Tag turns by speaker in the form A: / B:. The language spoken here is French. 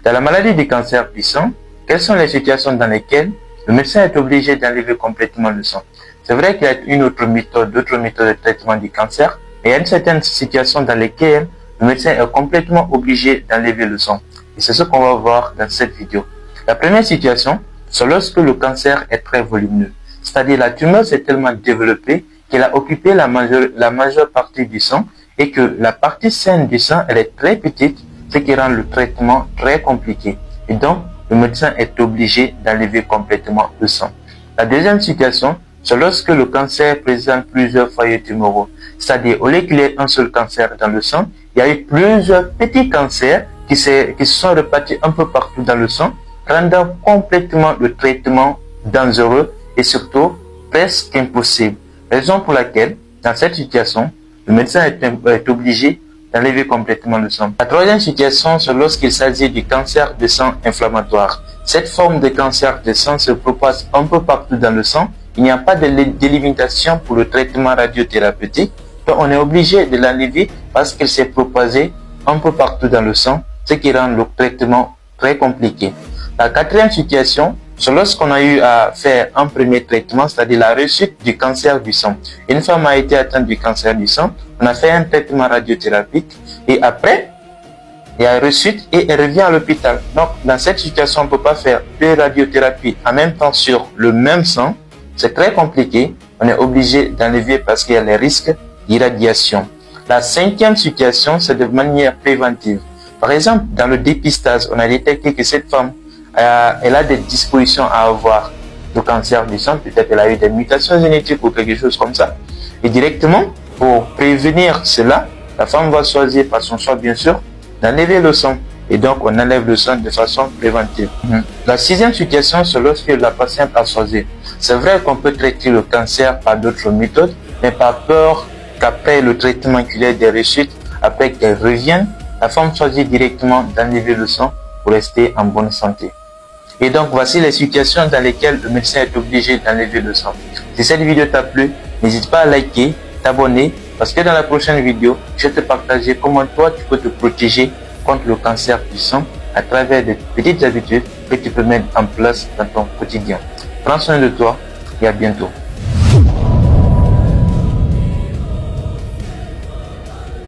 A: Dans la maladie du cancer du sang, quelles sont les situations dans lesquelles le médecin est obligé d'enlever complètement le sang? C'est vrai qu'il y a d'autres méthodes de traitement du cancer, mais il y a une certaine situation dans lesquelles le médecin est complètement obligé d'enlever le sang. Et c'est ce qu'on va voir dans cette vidéo. La première situation, c'est lorsque le cancer est très volumineux. C'est-à-dire la tumeur s'est tellement développée qu'elle a occupé la majeure partie du sang et que la partie saine du sang, elle est très petite, ce qui rend le traitement très compliqué. Et donc, le médecin est obligé d'enlever complètement le sang. La deuxième situation, c'est lorsque le cancer présente plusieurs foyers tumoraux. C'est-à-dire, au lieu qu'il y ait un seul cancer dans le sang, il y a eu plusieurs petits cancers qui se sont répartis un peu partout dans le sang, rendant complètement le traitement dangereux et surtout presque impossible. Raison pour laquelle, dans cette situation, le médecin est obligé d'enlever complètement le sang. La troisième situation, c'est lorsqu'il s'agit du cancer de sang inflammatoire. Cette forme de cancer de sang se propage un peu partout dans le sang. Il n'y a pas de délimitation pour le traitement radiothérapeutique. Donc on est obligé de l'enlever parce qu'il s'est propagé un peu partout dans le sang, ce qui rend le traitement très compliqué. La quatrième situation, c'est lorsqu'on a eu à faire un premier traitement, c'est-à-dire la rechute du cancer du sang. Une femme a été atteinte du cancer du sang, on a fait un traitement radiothérapique et après, il y a rechute et elle revient à l'hôpital. Donc, dans cette situation, on ne peut pas faire deux radiothérapies en même temps sur le même sang. C'est très compliqué. On est obligé d'enlever parce qu'il y a les risques d'irradiation. La cinquième situation, c'est de manière préventive. Par exemple, dans le dépistage, on a détecté que cette femme elle a des dispositions à avoir le cancer du sang, peut-être elle a eu des mutations génétiques ou quelque chose comme ça. Et directement, pour prévenir cela, la femme va choisir par son choix, bien sûr, d'enlever le sang. Et donc, on enlève le sang de façon préventive. La sixième situation, c'est lorsque la patiente a choisi. C'est vrai qu'on peut traiter le cancer par d'autres méthodes, mais par peur qu'après le traitement qu'il y ait des rechutes, après qu'elle revienne, la femme choisit directement d'enlever le sang pour rester en bonne santé. Et donc, voici les situations dans lesquelles le médecin est obligé d'enlever le sang. Si cette vidéo t'a plu, n'hésite pas à liker, t'abonner, parce que dans la prochaine vidéo, je vais te partager comment toi, tu peux te protéger contre le cancer du sang à travers des petites habitudes que tu peux mettre en place dans ton quotidien. Prends soin de toi et à bientôt.